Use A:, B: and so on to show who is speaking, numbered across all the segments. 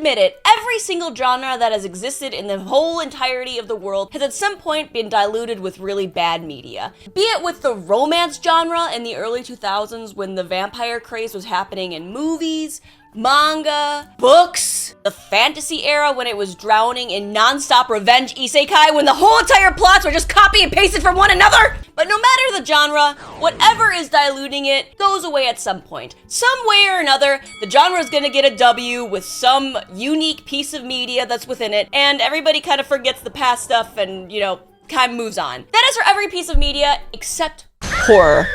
A: admit it, every single genre that has existed in the whole entirety of the world has at some point been diluted with really bad media. Be it with the romance genre in the early 2000s when the vampire craze was happening in movies, manga, books, the fantasy era when it was drowning in non-stop revenge isekai when the whole entire plots were just copy and pasted from one another. But no matter the genre, whatever is diluting it goes away at some point. Some way or another, the genre is gonna get a W with some unique piece of media that's within it, and everybody kind of forgets the past stuff and, you know, kind of moves on. That is for every piece of media except horror.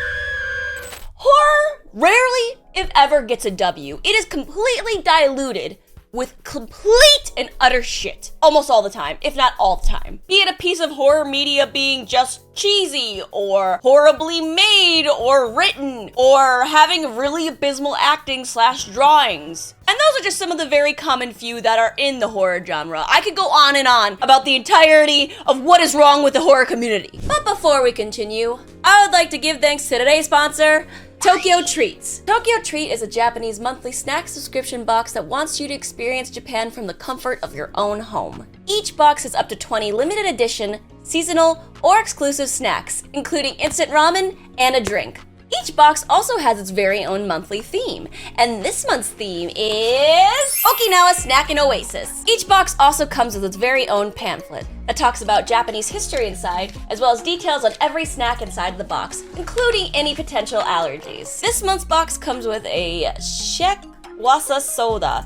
A: Horror rarely, if ever, gets a W. It is completely diluted with complete and utter shit. Almost all the time, if not all the time. Be it a piece of horror media being just cheesy, or horribly made, or written, or having really abysmal acting / drawings. And those are just some of the very common few that are in the horror genre. I could go on and on about the entirety of what is wrong with the horror community. But before we continue, I would like to give thanks to today's sponsor, Tokyo Treats. Tokyo Treat is a Japanese monthly snack subscription box that wants you to experience Japan from the comfort of your own home. Each box has up to 20 limited edition, seasonal, or exclusive snacks, including instant ramen and a drink. Each box also has its very own monthly theme, and this month's theme is Okinawa Snack and Oasis. Each box also comes with its very own pamphlet that talks about Japanese history inside, as well as details on every snack inside the box, including any potential allergies. This month's box comes with a shekwasa soda.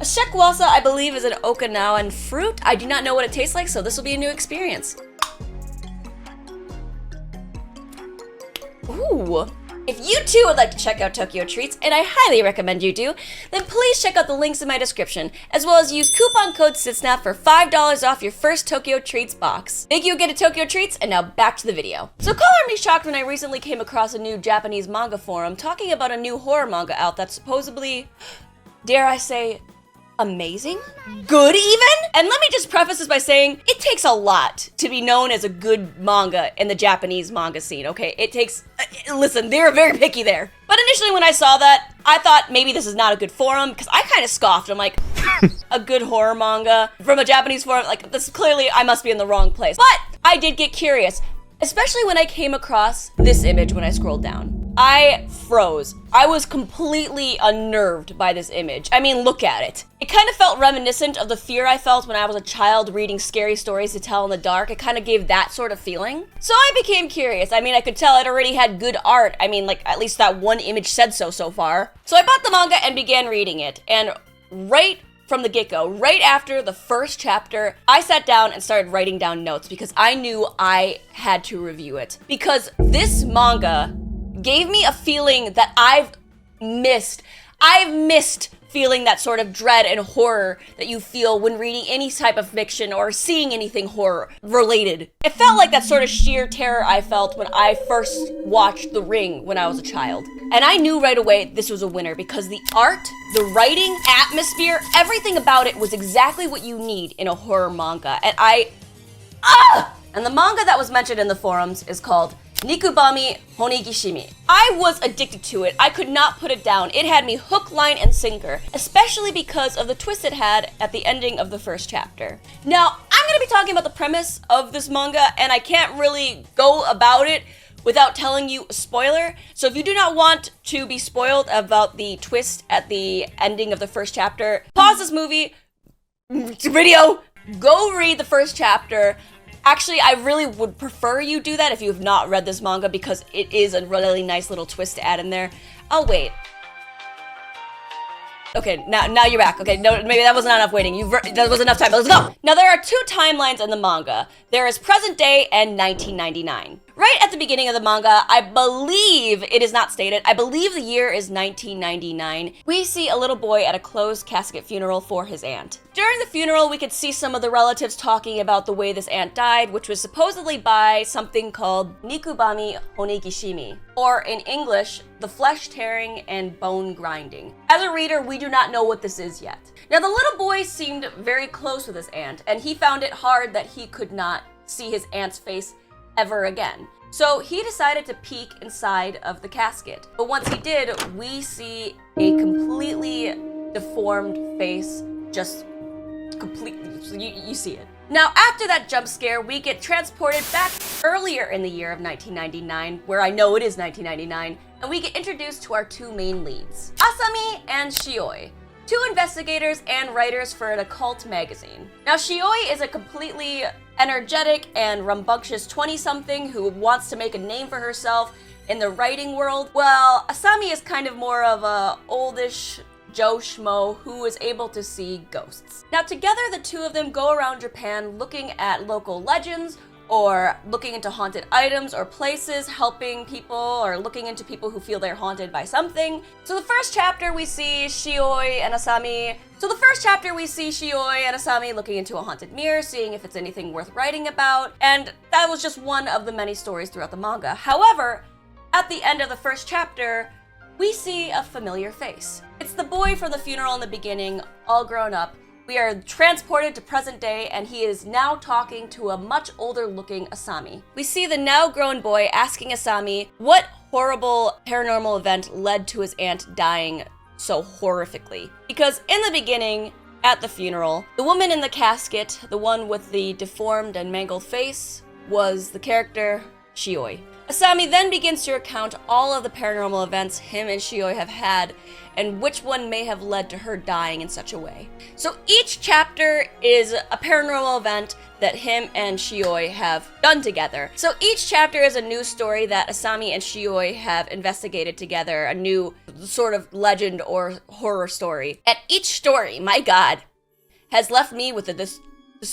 A: A shekwasa, I believe, is an Okinawan fruit. I do not know what it tastes like, so this will be a new experience. Ooh. If you too would like to check out Tokyo Treats, and I highly recommend you do, then please check out the links in my description, as well as use coupon code Sydsnap for $5 off your first Tokyo Treats box. Thank you again to Tokyo Treats, and now back to the video. So color me shocked when I recently came across a new Japanese manga forum talking about a new horror manga out that's supposedly, dare I say, amazing? Good even? And let me just preface this by saying, it takes a lot to be known as a good manga in the Japanese manga scene, okay? It takes, listen, they're very picky there. But initially when I saw that, I thought maybe this is not a good forum, because I kind of scoffed. I'm like, a good horror manga from a Japanese forum, like, this clearly, I must be in the wrong place. But I did get curious, especially when I came across this image when I scrolled down. I froze. I was completely unnerved by this image. I mean, look at it. It kind of felt reminiscent of the fear I felt when I was a child reading scary stories to tell in the dark. It kind of gave that sort of feeling. So I became curious. I mean, I could tell it already had good art. I mean, like, at least that one image said so far. So I bought the manga and began reading it. And right from the get-go, right after the first chapter, I sat down and started writing down notes because I knew I had to review it. Because this manga gave me a feeling that I've missed. I've missed feeling that sort of dread and horror that you feel when reading any type of fiction or seeing anything horror related. It felt like that sort of sheer terror I felt when I first watched The Ring when I was a child. And I knew right away this was a winner because the art, the writing, atmosphere, everything about it was exactly what you need in a horror manga. And And the manga that was mentioned in the forums is called Nikubami Honigishimi. I was addicted to it. I could not put it down. It had me hook, line, and sinker, especially because of the twist it had at the ending of the first chapter. Now, I'm going to be talking about the premise of this manga, and I can't really go about it without telling you a spoiler. So if you do not want to be spoiled about the twist at the ending of the first chapter, pause this video, go read the first chapter. Actually, I really would prefer you do that if you have not read this manga because it is a really nice little twist to add in there. Oh, wait. Okay, now you're back. Okay, no, maybe that wasn't enough waiting. That was enough time, but let's go! Now, there are two timelines in the manga. There is present day and 1999. Right at the beginning of the manga, I believe, it is not stated, I believe the year is 1999, we see a little boy at a closed casket funeral for his aunt. During the funeral, we could see some of the relatives talking about the way this aunt died, which was supposedly by something called Nikubami Honigishimi, or in English, the flesh tearing and bone grinding. As a reader, we do not know what this is yet. Now, the little boy seemed very close with his aunt, and he found it hard that he could not see his aunt's face ever again. So he decided to peek inside of the casket. But once he did, we see a completely deformed face just completely, you see it. Now, after that jump scare, we get transported back earlier in the year of 1999, where I know it is 1999, and we get introduced to our two main leads, Asami and Shioi, two investigators and writers for an occult magazine. Now, Shioi is a completely energetic and rambunctious 20-something who wants to make a name for herself in the writing world, while Asami is kind of more of a oldish Joe Schmo who is able to see ghosts. Now, together, the two of them go around Japan looking at local legends, or looking into haunted items or places, helping people, or looking into people who feel they're haunted by something. So the first chapter we see Shioi and Asami looking into a haunted mirror, seeing if it's anything worth writing about, and that was just one of the many stories throughout the manga. However, at the end of the first chapter, we see a familiar face. It's the boy from the funeral in the beginning, all grown up. We are transported to present day, and he is now talking to a much older looking Asami. We see the now grown boy asking Asami what horrible paranormal event led to his aunt dying so horrifically. Because in the beginning, at the funeral, the woman in the casket, the one with the deformed and mangled face, was the character Shioi. Asami then begins to recount all of the paranormal events him and Shioi have had, and which one may have led to her dying in such a way. So each chapter is a paranormal event that him and Shioi have done together. So each chapter is a new story that Asami and Shioi have investigated together, a new sort of legend or horror story. And each story, my god, has left me with this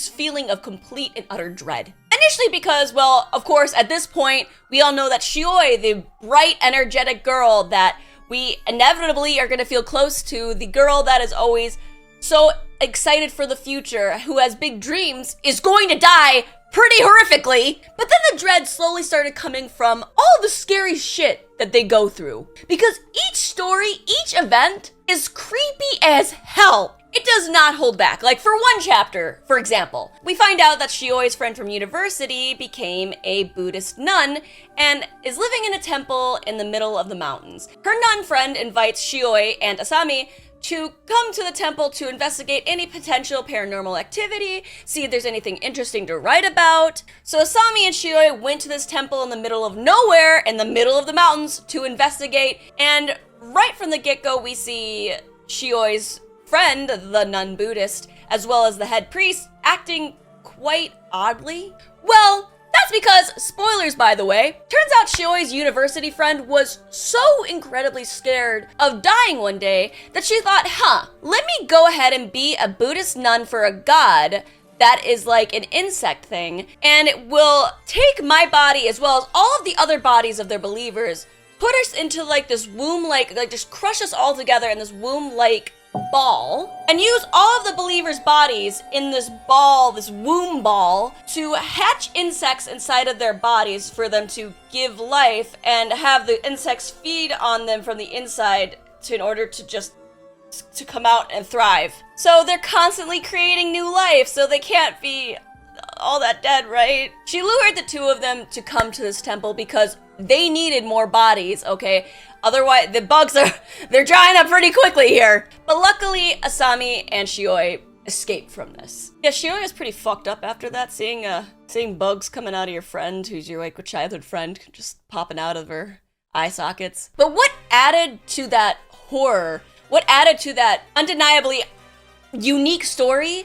A: feeling of complete and utter dread. Initially because, well, of course, at this point, we all know that Shioi, the bright, energetic girl that we inevitably are going to feel close to, the girl that is always so excited for the future, who has big dreams, is going to die pretty horrifically. But then the dread slowly started coming from all the scary shit that they go through. Because each story, each event is creepy as hell. It does not hold back. Like, for one chapter, for example, we find out that Shioi's friend from university became a Buddhist nun and is living in a temple in the middle of the mountains. Her nun friend invites Shioi and Asami to come to the temple to investigate any potential paranormal activity, see if there's anything interesting to write about. So Asami and Shioi went to this temple in the middle of nowhere, in the middle of the mountains, to investigate, and right from the get-go, we see Shioi's friend, the nun Buddhist, as well as the head priest, acting quite oddly. Well, that's because, spoilers by the way, turns out Shioi's university friend was so incredibly scared of dying one day that she thought, let me go ahead and be a Buddhist nun for a god that is like an insect thing, and it will take my body as well as all of the other bodies of their believers, put us into like this womb-like, like just crush us all together in this womb-like ball, and use all of the believers' bodies in this ball, this womb ball, to hatch insects inside of their bodies for them to give life and have the insects feed on them from the inside in order to come out and thrive. So they're constantly creating new life, so they can't be all that dead, right? She lured the two of them to come to this temple because they needed more bodies, okay? Otherwise, the bugs they're drying up pretty quickly here. But luckily, Asami and Shioi escaped from this. Yeah, Shioi is pretty fucked up after that, seeing bugs coming out of your friend, who's your like childhood friend, just popping out of her eye sockets. But what added to that horror, what added to that undeniably unique story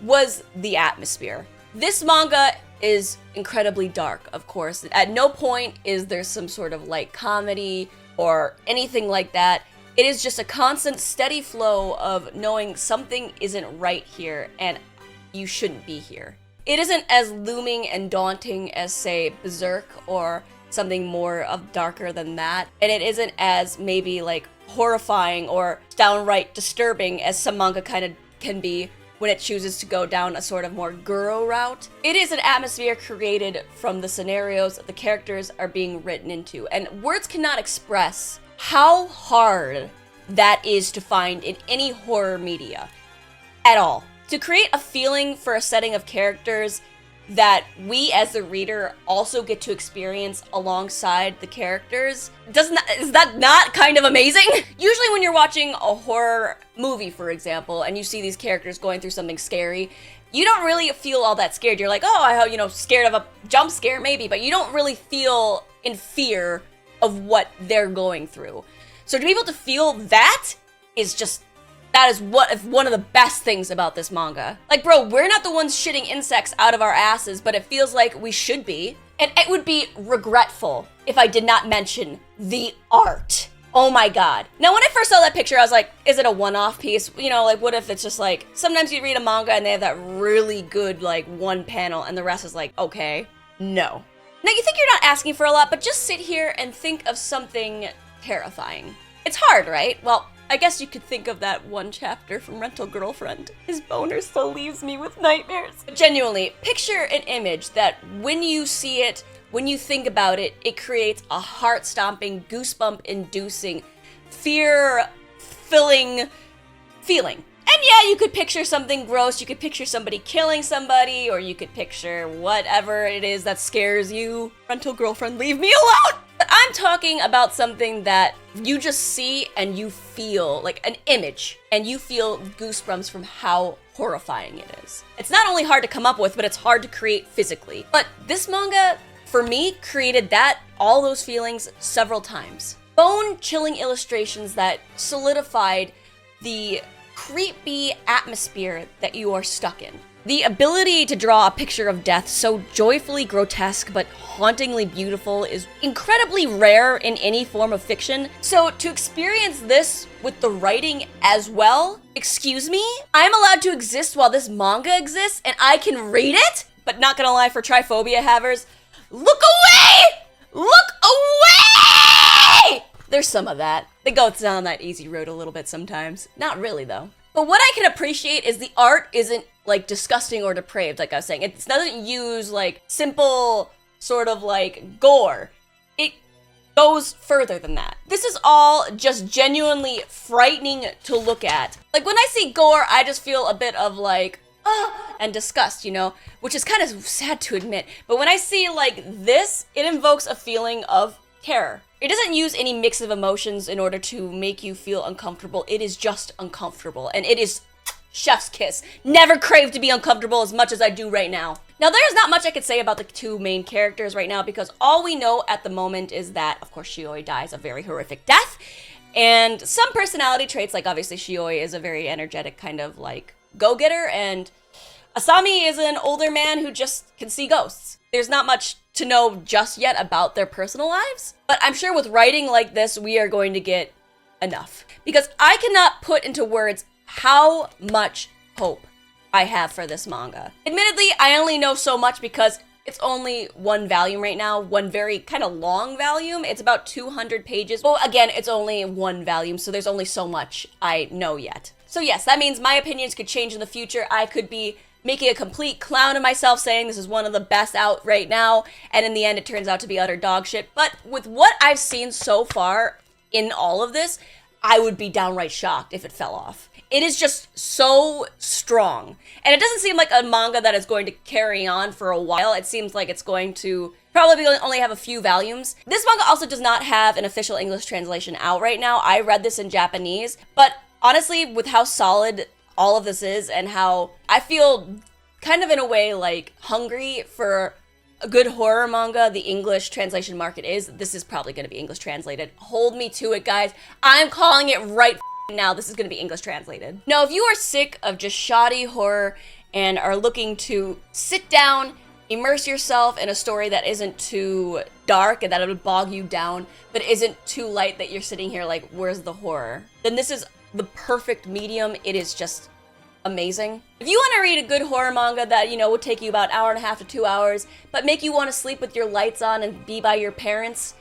A: was the atmosphere. This manga is incredibly dark, of course. At no point is there some sort of light comedy or anything like that. It is just a constant, steady flow of knowing something isn't right here and you shouldn't be here. It isn't as looming and daunting as, say, Berserk or something more of darker than that. And it isn't as maybe like horrifying or downright disturbing as some manga kind of can be when it chooses to go down a sort of more guru route. It is an atmosphere created from the scenarios that the characters are being written into, and words cannot express how hard that is to find in any horror media at all. To create a feeling for a setting of characters that we as the reader also get to experience alongside the characters. Is that not kind of amazing? Usually when you're watching a horror movie, for example, and you see these characters going through something scary, you don't really feel all that scared. You're like, oh, scared of a jump scare maybe, but you don't really feel in fear of what they're going through. So to be able to feel that is one of the best things about this manga. Like, bro, we're not the ones shitting insects out of our asses, but it feels like we should be. And it would be regretful if I did not mention the art. Oh my god. Now, when I first saw that picture, I was like, is it a one-off piece? Like, what if it's just like, sometimes you read a manga and they have that really good, like, one panel and the rest is like, okay, no. Now, you think you're not asking for a lot, but just sit here and think of something terrifying. It's hard, right? Well, I guess you could think of that one chapter from Rental Girlfriend. His boner still leaves me with nightmares. But genuinely, picture an image that when you see it, when you think about it, it creates a heart-stomping, goosebump-inducing, fear-filling feeling. And yeah, you could picture something gross, you could picture somebody killing somebody, or you could picture whatever it is that scares you. Rental Girlfriend, leave me alone! But I'm talking about something that you just see and you feel, like an image, and you feel goosebumps from how horrifying it is. It's not only hard to come up with, but it's hard to create physically. But this manga, for me, created all those feelings several times. Bone-chilling illustrations that solidified the creepy atmosphere that you are stuck in. The ability to draw a picture of death so joyfully grotesque but hauntingly beautiful is incredibly rare in any form of fiction. So to experience this with the writing as well, excuse me, I'm allowed to exist while this manga exists and I can read it? But not gonna lie, for triphobia havers, look away! Look away! There's some of that. They go down that easy road a little bit sometimes. Not really though. But what I can appreciate is the art isn't like disgusting or depraved, like I was saying. It doesn't use like simple sort of like gore. It goes further than that. This is all just genuinely frightening to look at. Like when I see gore, I just feel a bit of like, and disgust, which is kind of sad to admit. But when I see like this, it invokes a feeling of terror. It doesn't use any mix of emotions in order to make you feel uncomfortable. It is just uncomfortable, and it is chef's kiss. Never craved to be uncomfortable as much as I do right now. Now, there's not much I could say about the two main characters right now because all we know at the moment is that, of course, Shioi dies a very horrific death, and some personality traits, like obviously Shioi is a very energetic kind of like go-getter, and Asami is an older man who just can see ghosts. There's not much to know just yet about their personal lives, but I'm sure with writing like this, we are going to get enough. Because I cannot put into words how much hope I have for this manga. Admittedly, I only know so much because it's only one volume right now, one very kind of long volume. It's about 200 pages. Well, again, it's only one volume, so there's only so much I know yet. So yes, that means my opinions could change in the future. I could be making a complete clown of myself saying this is one of the best out right now, and in the end it turns out to be utter dog shit. But with what I've seen so far in all of this, I would be downright shocked if it fell off. It is just so strong. And it doesn't seem like a manga that is going to carry on for a while. It seems like it's going to probably only have a few volumes. This manga also does not have an official English translation out right now. I read this in Japanese, but honestly, with how solid all of this is and how I feel kind of in a way like hungry for a good horror manga, the English translation market this is probably going to be English translated. Hold me to it, guys. I'm calling it right now. This is going to be English translated. Now, if you are sick of just shoddy horror and are looking to sit down, immerse yourself in a story that isn't too dark and that it'll bog you down, but isn't too light that you're sitting here like, where's the horror? Then this is the perfect medium. It is just amazing. If you want to read a good horror manga that, would take you about an hour and a half to 2 hours, but make you want to sleep with your lights on and be by your parents,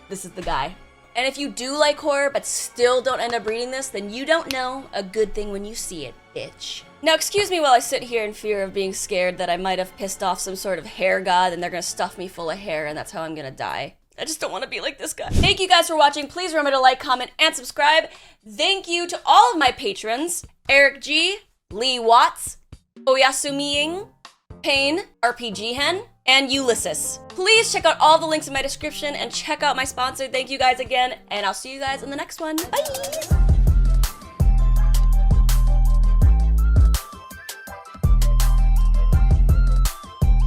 A: this is the guy. And if you do like horror but still don't end up reading this, then you don't know a good thing when you see it, bitch. Now, excuse me while I sit here in fear of being scared that I might have pissed off some sort of hair god and they're gonna stuff me full of hair and that's how I'm gonna die. I just don't want to be like this guy. Thank you guys for watching. Please remember to like, comment, and subscribe. Thank you to all of my patrons: Eric G, Lee Watts, Oyasumi-ing, Pain, RPG Hen, and Ulysses. Please check out all the links in my description and check out my sponsor. Thank you guys again, and I'll see you guys in the next one. Bye!